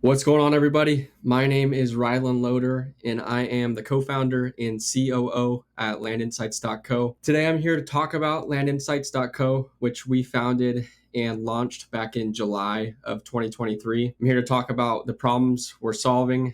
What's going on, everybody? My name is Rylan Loader, and I am the co-founder and COO at landinsights.co. Today, I'm here to talk about landinsights.co, which we founded and launched back in July of 2023. I'm here to talk about the problems we're solving,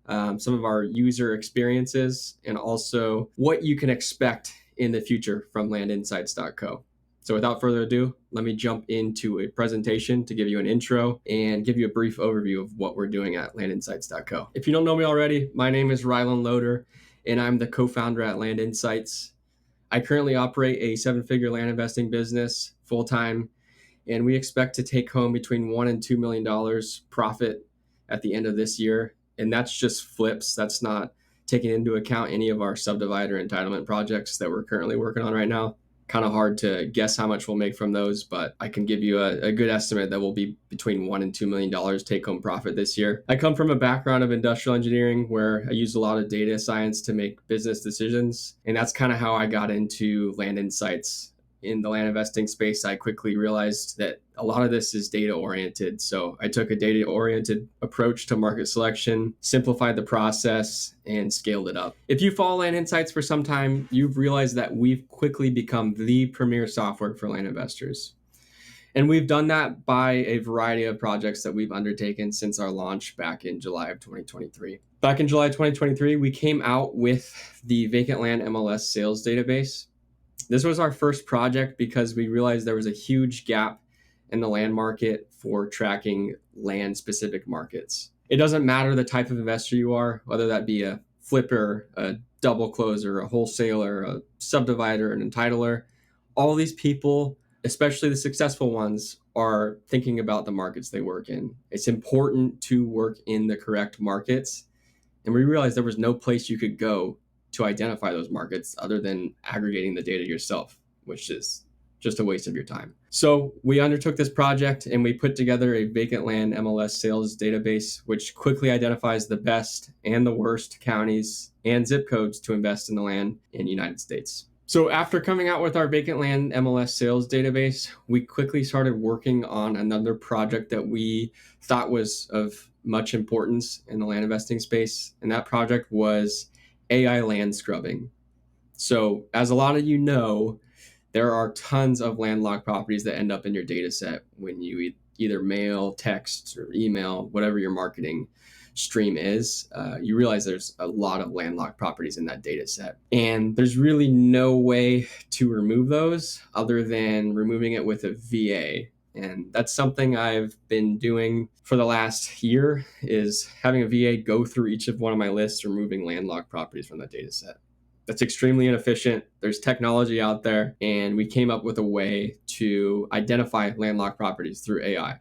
some of our user experiences, and also what you can expect in the future from landinsights.co. So without further ado, let me jump into a presentation to give you an intro and give you a brief overview of what we're doing at landinsights.co. If you don't know me already, my name is Rylan Loader, and I'm the co-founder at Land Insights. I currently operate a seven-figure land investing business full-time, and we expect to take home between $1 and $2 million profit at the end of this year. And that's just flips. That's not taking into account any of our subdivider entitlement projects that we're currently working on right now. Kind of hard to guess how much we'll make from those, but I can give you a good estimate that will be between $1 and $2 million take home profit this year. I come from a background of industrial engineering where I use a lot of data science to make business decisions. And that's kind of how I got into Land Insights. In the land investing space, I quickly realized that a lot of this is data oriented. So I took a data oriented approach to market selection, simplified the process, and scaled it up. If you follow Land Insights for some time, you've realized that we've quickly become the premier software for land investors. And we've done that by a variety of projects that we've undertaken since our launch back in July of 2023. Back in July 2023, we came out with the vacant land MLS sales database. This was our first project because we realized there was a huge gap in the land market for tracking land specific markets. It doesn't matter the type of investor you are, whether that be a flipper, a double closer, a wholesaler, a subdivider, an entitler. All these people, especially the successful ones, are thinking about the markets they work in. It's important to work in the correct markets. And we realized there was no place you could go to identify those markets other than aggregating the data yourself, which is just a waste of your time. So we undertook this project and we put together a vacant land MLS sales database, which quickly identifies the best and the worst counties and zip codes to invest in the land in the United States. So after coming out with our vacant land MLS sales database, we quickly started working on another project that we thought was of much importance in the land investing space. And that project was AI land scrubbing. So as a lot of you know, there are tons of landlocked properties that end up in your data set when you either mail, text, or email, whatever your marketing stream is. You realize there's a lot of landlocked properties in that data set. And there's really no way to remove those other than removing it with a VA. And that's something I've been doing for the last year, is having a VA go through each of one of my lists, removing landlocked properties from that data set. That's extremely inefficient. There's technology out there, and we came up with a way to identify landlocked properties through AI.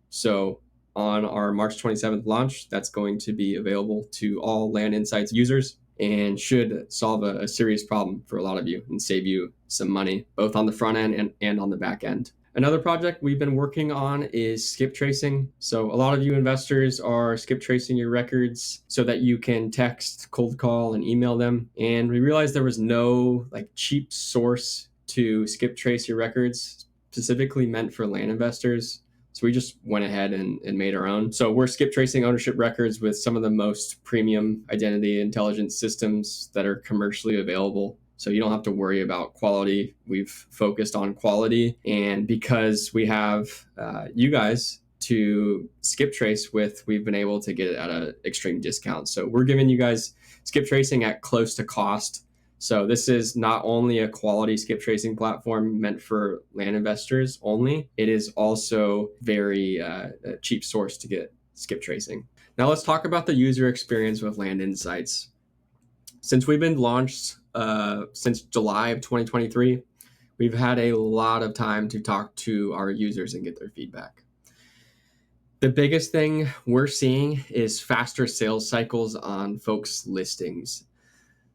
So on our March 27th launch, that's going to be available to all Land Insights users and should solve a serious problem for a lot of you and save you some money, both on the front end and on the back end. Another project we've been working on is skip tracing. So a lot of you investors are skip tracing your records so that you can text, cold call, and email them. And we realized there was no cheap source to skip trace your records specifically meant for land investors. So we just went ahead and made our own. So we're skip tracing ownership records with some of the most premium identity intelligence systems that are commercially available. So you don't have to worry about quality. We've focused on quality. And because we have you guys to skip trace with, we've been able to get it at an extreme discount. So we're giving you guys skip tracing at close to cost. So this is not only a quality skip tracing platform meant for land investors only, it is also very a cheap source to get skip tracing. Now let's talk about the user experience with Land Insights. Since we've been launched since July of 2023, we've had a lot of time to talk to our users and get their feedback. The biggest thing we're seeing is faster sales cycles on folks' listings.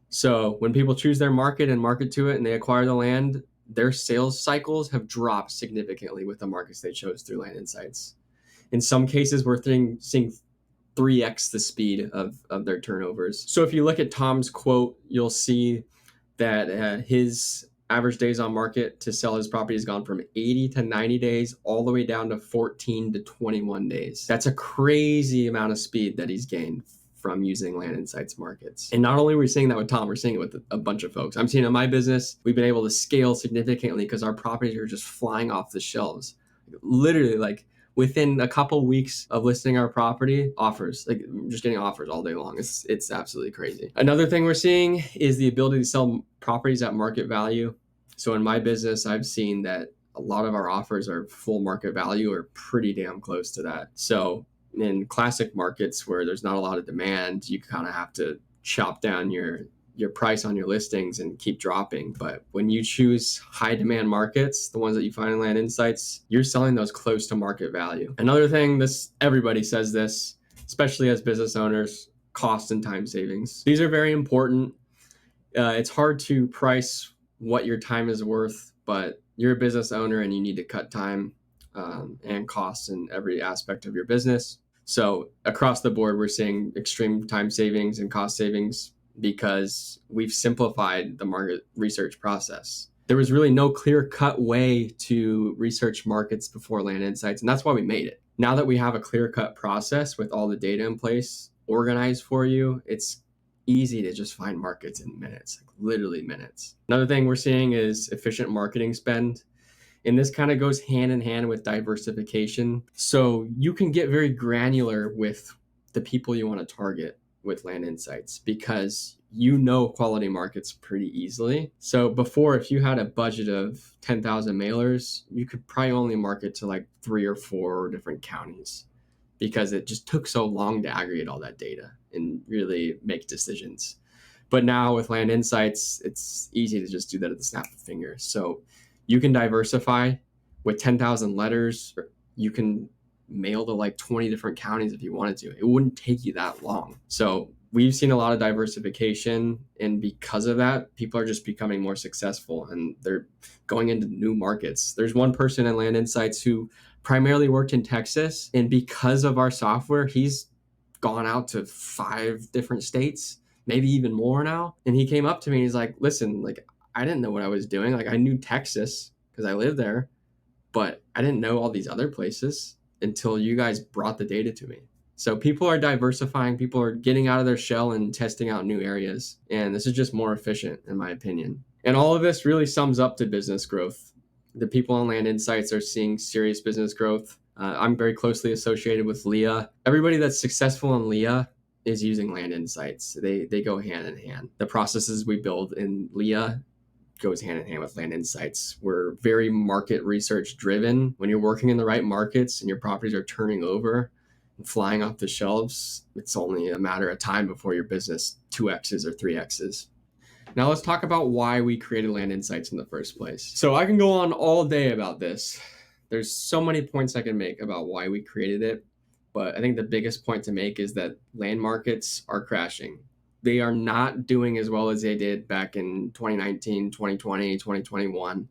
So when people choose their market and market to it and they acquire the land, their sales cycles have dropped significantly with the markets they chose through Land Insights. In some cases, we're seeing 3x the speed of their turnovers. So if you look at Tom's quote, you'll see that his Average days on market to sell his property has gone from 80 to 90 days all the way down to 14 to 21 days. That's a crazy amount of speed that he's gained from using Land Insights markets. And not only are we seeing that with Tom, we're seeing it with a bunch of folks. I'm seeing in my business, we've been able to scale significantly because our properties are just flying off the shelves. Literally, like within a couple weeks of listing our property, offers, like just getting offers all day long. It's absolutely crazy. Another thing we're seeing is the ability to sell properties at market value. So in my business, I've seen that a lot of our offers are full market value or pretty damn close to that. So in classic markets where there's not a lot of demand, you kind of have to chop down your price on your listings and keep dropping. But when you choose high demand markets, the ones that you find in Land Insights, you're selling those close to market value. Another thing, everybody says this, especially as business owners, cost and time savings. These are very important. It's hard to price what your time is worth, but you're a business owner and you need to cut time and costs in every aspect of your business. So across the board, we're seeing extreme time savings and cost savings because we've simplified the market research process. There was really no clear-cut way to research markets before Land Insights, and that's why we made it. Now that we have a clear-cut process with all the data in place, organized for you, it's easy to just find markets in minutes, like literally minutes. Another thing we're seeing is efficient marketing spend. And this kind of goes hand in hand with diversification. So you can get very granular with the people you want to target with Land Insights because you know quality markets pretty easily. So before, if you had a budget of 10,000 mailers, you could probably only market to like 3 or 4 different counties because it just took so long to aggregate all that data and really make decisions. But now with Land Insights, it's easy to just do that at the snap of a finger. So you can diversify with 10,000 letters. You can mail to like 20 different counties if you wanted to. It wouldn't take you that long. So we've seen a lot of diversification. And because of that, people are just becoming more successful and they're going into new markets. There's one person in Land Insights who primarily worked in Texas. And because of our software, he's gone out to 5 different states, maybe even more now. And he came up to me and he's like, listen, like, I didn't know what I was doing. Like I knew Texas because I lived there, but I didn't know all these other places until you guys brought the data to me. So people are diversifying, people are getting out of their shell and testing out new areas. And this is just more efficient in my opinion. And all of this really sums up to business growth. The people on Land Insights are seeing serious business growth. I'm very closely associated with Leah. Everybody that's successful in Leah is using Land Insights. They go hand in hand. The processes we build in Leah goes hand in hand with Land Insights. We're very market research driven. When you're working in the right markets and your properties are turning over and flying off the shelves, it's only a matter of time before your business 2X's or 3X's. Now let's talk about why we created Land Insights in the first place. So I can go on all day about this. There's so many points I can make about why we created it, but I think the biggest point to make is that land markets are crashing. They are not doing as well as they did back in 2019, 2020, 2021.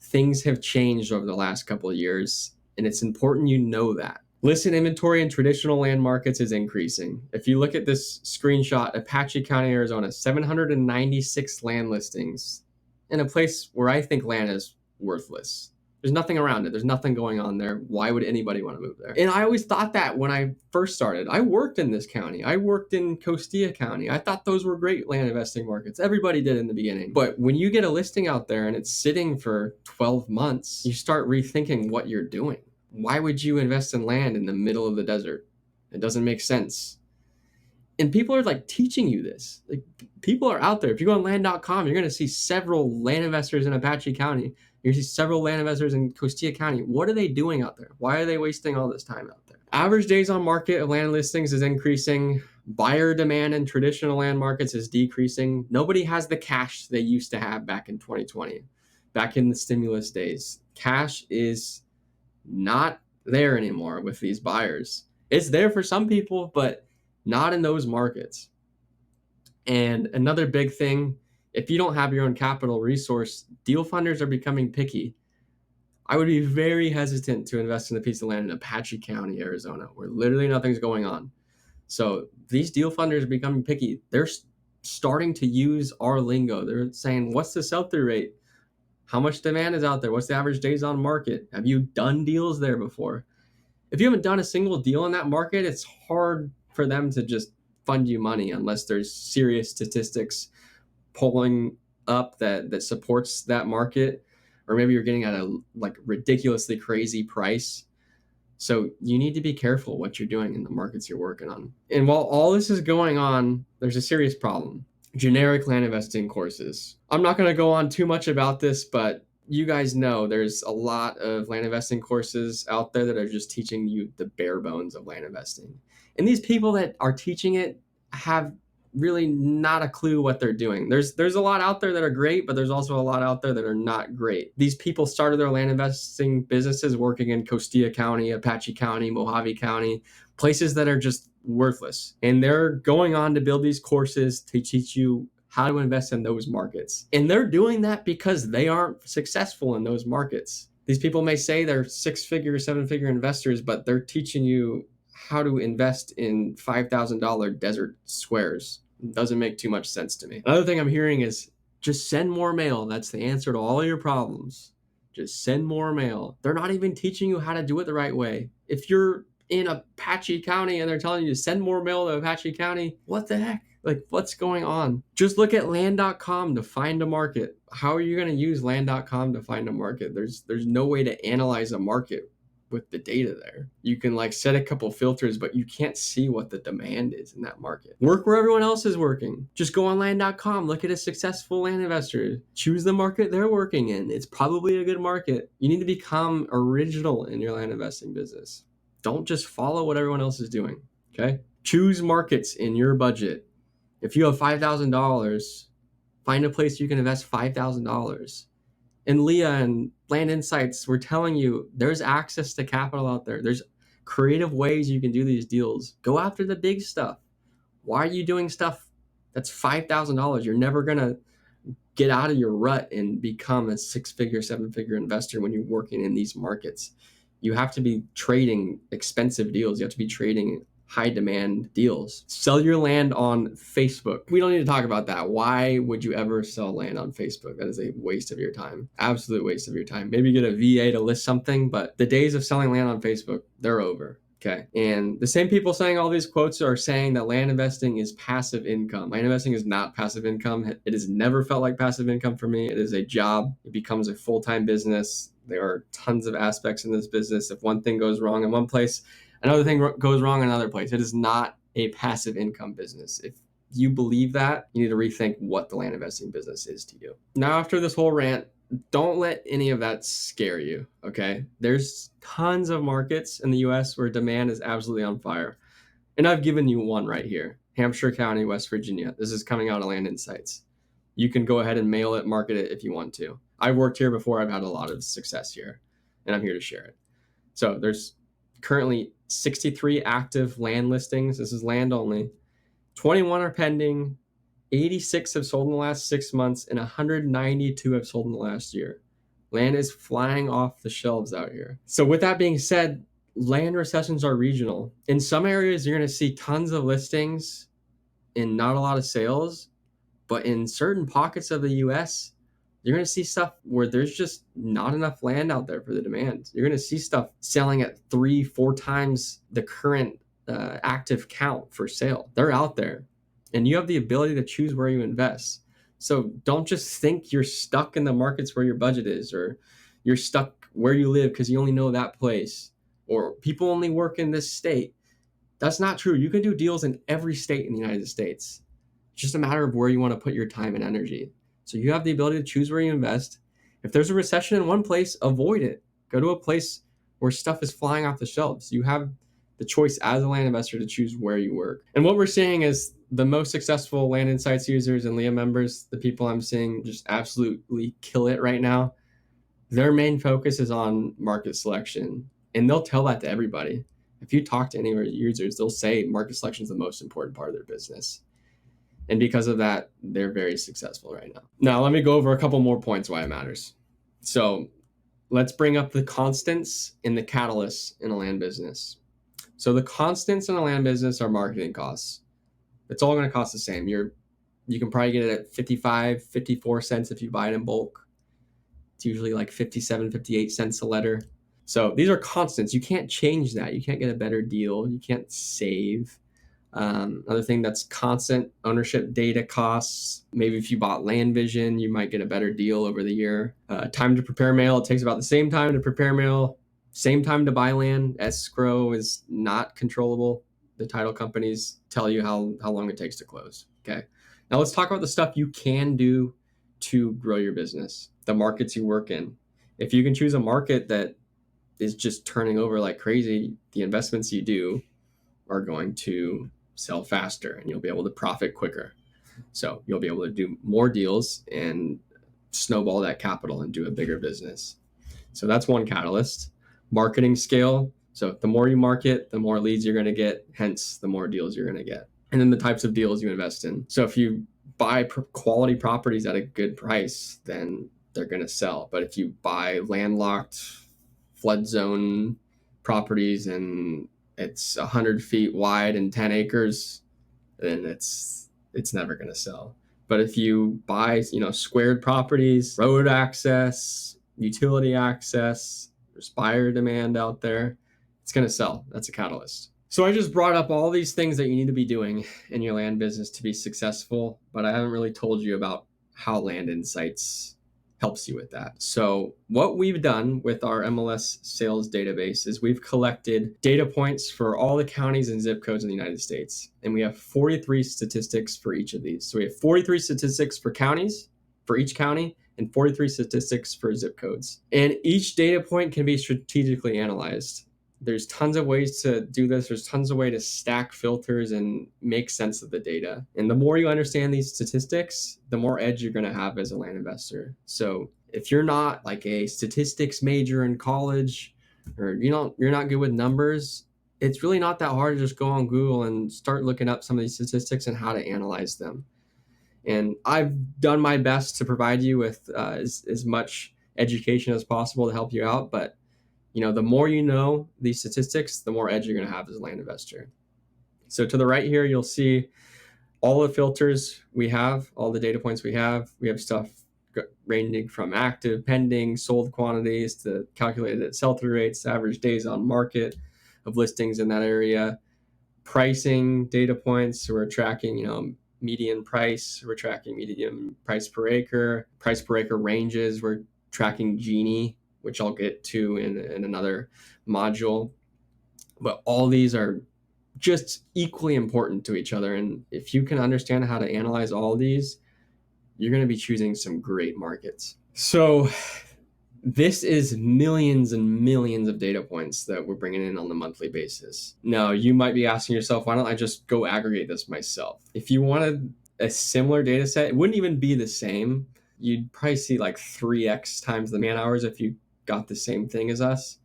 Things have changed over the last couple of years, and it's important you know that. Listed inventory in traditional land markets is increasing. If you look at this screenshot, Apache County, Arizona, 796 land listings in a place where I think land is worthless. There's nothing around it. There's nothing going on there. Why would anybody want to move there? And I always thought that when I first started. I worked in this county. I worked in Costilla County. I thought those were great land investing markets. Everybody did in the beginning. But when you get a listing out there and it's sitting for 12 months, you start rethinking what you're doing. Why would you invest in land in the middle of the desert? It doesn't make sense. And people are like teaching you this. Like people are out there. If you go on land.com, you're going to see several land investors in Apache County. You're going to see several land investors in Costilla County. What are they doing out there? Why are they wasting all this time out there? Average days on market of land listings is increasing. Buyer demand in traditional land markets is decreasing. Nobody has the cash they used to have back in 2020, back in the stimulus days. Cash is not there anymore with these buyers. It's there for some people, but not in those markets. And another big thing, if you don't have your own capital resource, deal funders are becoming picky. I would be very hesitant to invest in a piece of land in Apache County, Arizona, where literally nothing's going on. So these deal funders are becoming picky. They're starting to use our lingo. They're saying, what's the sell-through rate? How much demand is out there? What's the average days on market? Have you done deals there before? If you haven't done a single deal in that market, it's hard for them to just fund you money unless there's serious statistics pulling up that supports that market, or maybe you're getting at a like ridiculously crazy price. So you need to be careful what you're doing in the markets you're working on. And while all this is going on, there's a serious problem. Generic land investing courses. I'm not going to go on too much about this, but you guys know there's a lot of land investing courses out there that are just teaching you the bare bones of land investing. And these people that are teaching it have really not a clue what they're doing. There's a lot out there that are great, but there's also a lot out there that are not great. These people started their land investing businesses working in Costilla County, Apache County, Mojave County, places that are just worthless. And they're going on to build these courses to teach you how to invest in those markets. And they're doing that because they aren't successful in those markets. These people may say they're 6-figure, 7-figure investors, but they're teaching you how to invest in $5,000 desert squares. It doesn't make too much sense to me. Another thing I'm hearing is just send more mail. That's the answer to all your problems. Just send more mail. They're not even teaching you how to do it the right way. If you're in Apache County and they're telling you to send more mail to Apache County, what the heck? Like, what's going on? Just look at land.com to find a market. How are you going to use land.com to find a market? There's no way to analyze a market with the data there. You can like set a couple filters, but you can't see what the demand is in that market. Work where everyone else is working. Just go on land.com, look at a successful land investor, choose the market they're working in. It's probably a good market. You need to become original in your land investing business. Don't just follow what everyone else is doing, okay? Choose markets in your budget. If you have $5,000, find a place you can invest $5,000. And Leah and Land Insights, we're telling you there's access to capital out there. There's creative ways you can do these deals. Go after the big stuff. Why are you doing stuff that's $5,000? You're never going to get out of your rut and become a 6-figure, 7-figure investor when you're working in these markets. You have to be trading expensive deals. You have to be trading high demand deals. Sell your land on Facebook. We don't need to talk about that. Why would you ever sell land on Facebook? That is a waste of your time. Absolute waste of your time. Maybe get a VA to list something, but the days of selling land on Facebook, they're over. Okay. And the same people saying all these quotes are saying that land investing is passive income. Land investing is not passive income. It has never felt like passive income for me. It is a job. It becomes a full-time business. There are tons of aspects in this business. If one thing goes wrong in one place, another thing goes wrong in another place. It is not a passive income business. If you believe that, you need to rethink what the land investing business is to you. Now, after this whole rant, don't let any of that scare you, okay? There's tons of markets in the US where demand is absolutely on fire. And I've given you one right here, Hampshire County, West Virginia. This is coming out of Land Insights. You can go ahead and mail it, market it if you want to. I've worked here before. I've had a lot of success here, and I'm here to share it. So there's currently 63 active land listings. This is land only. 21 are pending. 86 have sold in the last 6 months, and 192 have sold in the last year. Land is flying off the shelves out here. So with that being said, land recessions are regional. In some areas, you're going to see tons of listings and not a lot of sales. But in certain pockets of the US, you're going to see stuff where there's just not enough land out there for the demand. You're going to see stuff selling at 3-4 times the current active count for sale. They're out there, and you have the ability to choose where you invest. So don't just think you're stuck in the markets where your budget is, or you're stuck where you live because you only know that place, or people only work in this state. That's not true. You can do deals in every state in the United States. It's just a matter of where you want to put your time and energy. So you have the ability to choose where you invest. If there's a recession in one place, avoid it. Go to a place where stuff is flying off the shelves. You have the choice as a land investor to choose where you work. And what we're seeing is the most successful Land Insights users and Leah members, the people I'm seeing just absolutely kill it right now, their main focus is on market selection. And they'll tell that to everybody. If you talk to any of our users, they'll say market selection is the most important part of their business. And because of that, they're very successful right now. Now, let me go over a couple more points why it matters. So let's bring up the constants and the catalysts in a land business. So the constants in a land business are marketing costs. It's all going to cost the same. You can probably get it at 55, 54 cents if you buy it in bulk. It's usually like 57, 58 cents a letter. So these are constants. You can't change that. You can't get a better deal. You can't save. Another thing that's constant, ownership data costs. Maybe if you bought Land Vision, you might get a better deal over the year. Time to prepare mail. It takes about the same time to prepare mail, same time to buy land. Escrow is not controllable. The title companies tell you how long it takes to close. Okay. Now let's talk about the stuff you can do to grow your business, the markets you work in. If you can choose a market that is just turning over like crazy, the investments you do are going to sell faster and you'll be able to profit quicker. So you'll be able to do more deals and snowball that capital and do a bigger business. So that's one catalyst. Marketing scale. So the more you market, the more leads you're going to get, hence the more deals you're going to get. And then the types of deals you invest in. So if you buy quality properties at a good price, then they're going to sell. But if you buy landlocked, flood zone properties and it's 100 feet wide and 10 acres, then it's never going to sell. But if you buy, squared properties, road access, utility access, there's buyer demand out there, it's going to sell. That's a catalyst. So I just brought up all these things that you need to be doing in your land business to be successful, but I haven't really told you about how Land Insights helps you with that. So what we've done with our MLS sales database is we've collected data points for all the counties and zip codes in the United States. And we have 43 statistics for each of these. So we have 43 statistics for counties, for each county, and 43 statistics for zip codes. And each data point can be strategically analyzed. There's tons of ways to do this. There's tons of ways to stack filters and make sense of the data. And the more you understand these statistics, the more edge you're going to have as a land investor. So if you're not like a statistics major in college, or you're not good with numbers, it's really not that hard to just go on Google and start looking up some of these statistics and how to analyze them. And I've done my best to provide you with as much education as possible to help you out. But the more you know these statistics, the more edge you're going to have as a land investor. So to the right here, you'll see all the filters we have, all the data points we have. We have stuff ranging from active, pending, sold quantities to calculated sell-through rates, average days on market of listings in that area, pricing data points. So we're tracking, median price. We're tracking median price per acre ranges. We're tracking Gini, which I'll get to in another module. But all these are just equally important to each other. And if you can understand how to analyze all these, you're going to be choosing some great markets. So this is millions and millions of data points that we're bringing in on a monthly basis. Now, you might be asking yourself, why don't I just go aggregate this myself? If you wanted a similar data set, it wouldn't even be the same. You'd probably see like 3x times the man hours if you got the same thing as us,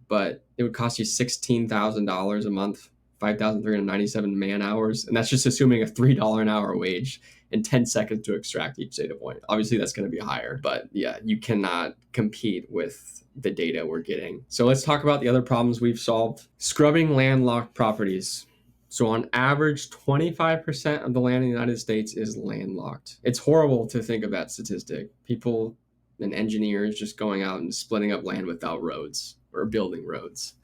but it would cost you $16,000 a month, 5,397 man hours. And that's just assuming a $3 an hour wage and 10 seconds to extract each data point. Obviously that's going to be higher, but yeah, you cannot compete with the data we're getting. So let's talk about the other problems we've solved. Scrubbing landlocked properties. So on average, 25% of the land in the United States is landlocked. It's horrible to think of that statistic. People and engineers just going out and splitting up land without roads or building roads.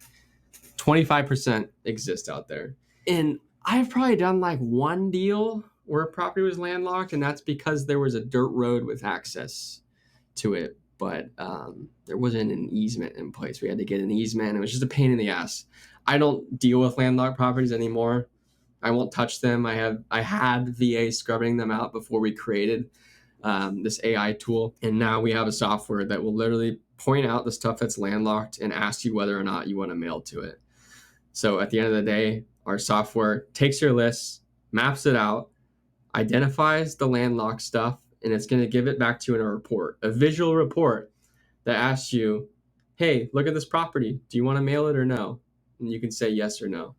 25% exist out there. And I've probably done like one deal where a property was landlocked, and that's because there was a dirt road with access to it, but there wasn't an easement in place. We had to get an easement. It was just a pain in the ass. I don't deal with landlocked properties anymore. I won't touch them. I had VA scrubbing them out before we created this AI tool. And now we have a software that will literally point out the stuff that's landlocked and ask you whether or not you want to mail to it. So at the end of the day, our software takes your list, maps it out, identifies the landlocked stuff, and it's going to give it back to you in a report, a visual report that asks you, hey, look at this property. Do you want to mail it or no? And you can say yes or no.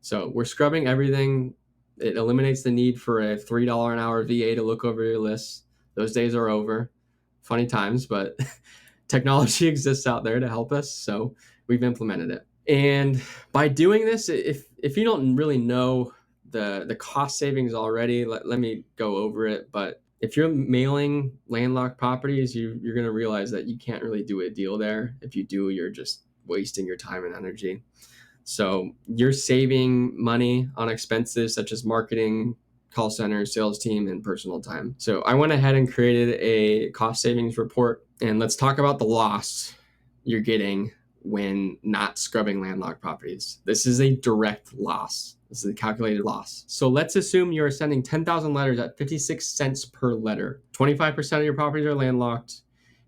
So we're scrubbing everything. It eliminates the need for a $3 an hour VA to look over your list. Those days are over. Funny times, but technology exists out there to help us. So we've implemented it. And by doing this, if you don't really know the cost savings already, let me go over it. But if you're mailing landlocked properties, you're going to realize that you can't really do a deal there. If you do, you're just wasting your time and energy. So you're saving money on expenses such as marketing, call center, sales team, and personal time. So I went ahead and created a cost savings report, and let's talk about the loss you're getting when not scrubbing landlocked properties. This is a direct loss. This is a calculated loss. So let's assume you're sending 10,000 letters at 56 cents per letter. 25% of your properties are landlocked,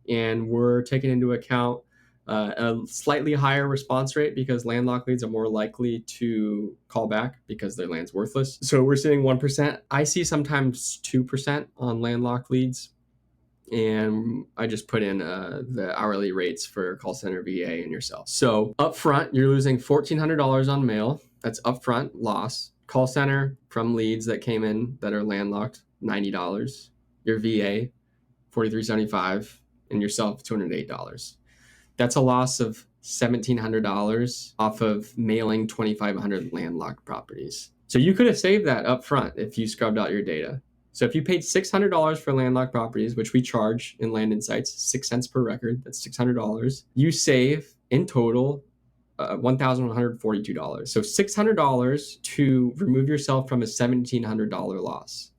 and we're taking into account a slightly higher response rate because landlocked leads are more likely to call back because their land's worthless. So we're seeing 1%. I see sometimes 2% on landlocked leads. And I just put in the hourly rates for call center, VA, and yourself. So upfront, you're losing $1,400 on mail. That's upfront loss. Call center from leads that came in that are landlocked, $90. Your VA, $43.75, and yourself, $208. That's a loss of $1,700 off of mailing 2,500 landlocked properties. So you could have saved that up front if you scrubbed out your data. So if you paid $600 for landlocked properties, which we charge in Land Insights, 6 cents per record, that's $600, you save in total $1,142. So $600 to remove yourself from a $1,700 loss.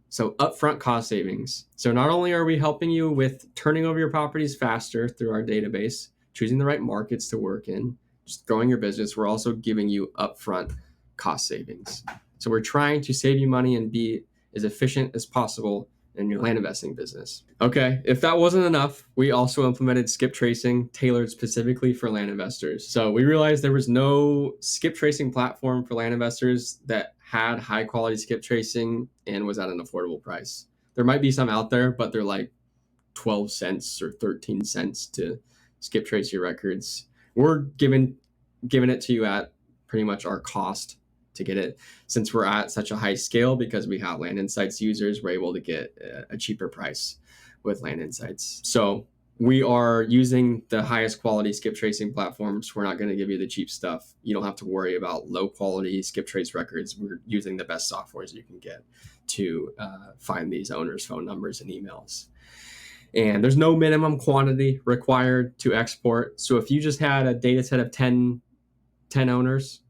So upfront cost savings. So not only are we helping you with turning over your properties faster through our database, choosing the right markets to work in, just growing your business, we're also giving you upfront cost savings. So we're trying to save you money and be as efficient as possible in your land investing business. Okay, if that wasn't enough, we also implemented skip tracing tailored specifically for land investors. So we realized there was no skip tracing platform for land investors that had high quality skip tracing and was at an affordable price. There might be some out there, but they're like 12 cents or 13 cents to skip trace your records. We're giving it to you at pretty much our cost to get it. Since we're at such a high scale, because we have Land Insights users, we're able to get a cheaper price with Land Insights. So we are using the highest quality skip tracing platforms. We're not going to give you the cheap stuff. You don't have to worry about low quality skip trace records. We're using the best softwares you can get to find these owners' phone numbers and emails. And there's no minimum quantity required to export. So if you just had a data set of 10 owners,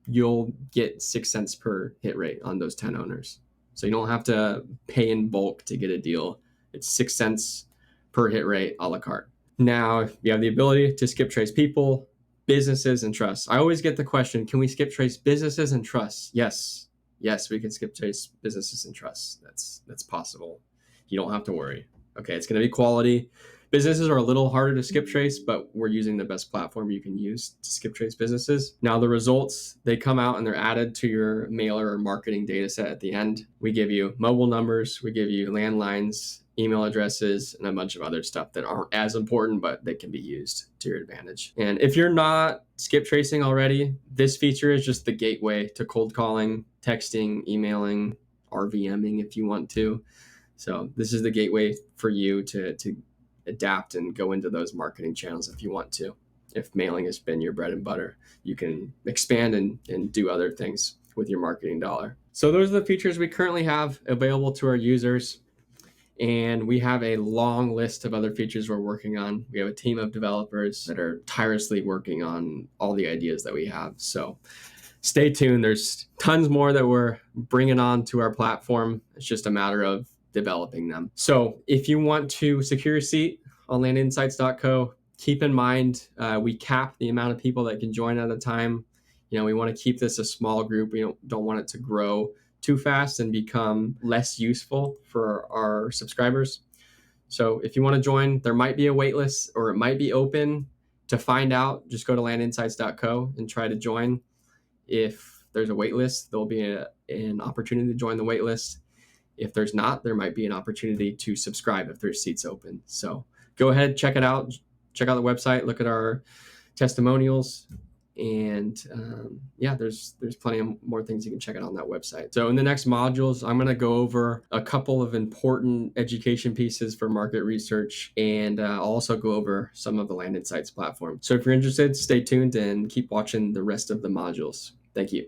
you'll get 6 cents per hit rate on those 10 owners. So you don't have to pay in bulk to get a deal. It's 6 cents per hit rate a la carte. Now, you have the ability to skip trace people, businesses, and trusts. I always get the question, can we skip trace businesses and trusts? Yes, we can skip trace businesses and trusts. That's possible. You don't have to worry. Okay, it's going to be quality. Businesses are a little harder to skip trace, but we're using the best platform you can use to skip trace businesses. Now the results, they come out and they're added to your mailer or marketing data set at the end. We give you mobile numbers, we give you landlines, email addresses, and a bunch of other stuff that aren't as important, but they can be used to your advantage. And if you're not skip tracing already, this feature is just the gateway to cold calling, texting, emailing, RVMing if you want to. So this is the gateway for you to adapt and go into those marketing channels if you want to. If mailing has been your bread and butter, you can expand and do other things with your marketing dollar. So those are the features we currently have available to our users. And we have a long list of other features we're working on. We have a team of developers that are tirelessly working on all the ideas that we have. So stay tuned. There's tons more that we're bringing on to our platform. It's just a matter of developing them. So if you want to secure a seat on landinsights.co, keep in mind we cap the amount of people that can join at a time. We want to keep this a small group. We don't want it to grow too fast and become less useful for our subscribers. So if you want to join, there might be a wait list or it might be open. To find out, just go to landinsights.co and try to join. If there's a wait list, there'll be an opportunity to join the wait list. If there's not, there might be an opportunity to subscribe if there's seats open. So go ahead, check it out. Check out the website, look at our testimonials. And there's plenty of more things you can check out on that website. So in the next modules, I'm going to go over a couple of important education pieces for market research, and I'll also go over some of the Land Insights platform. So if you're interested, stay tuned and keep watching the rest of the modules. Thank you.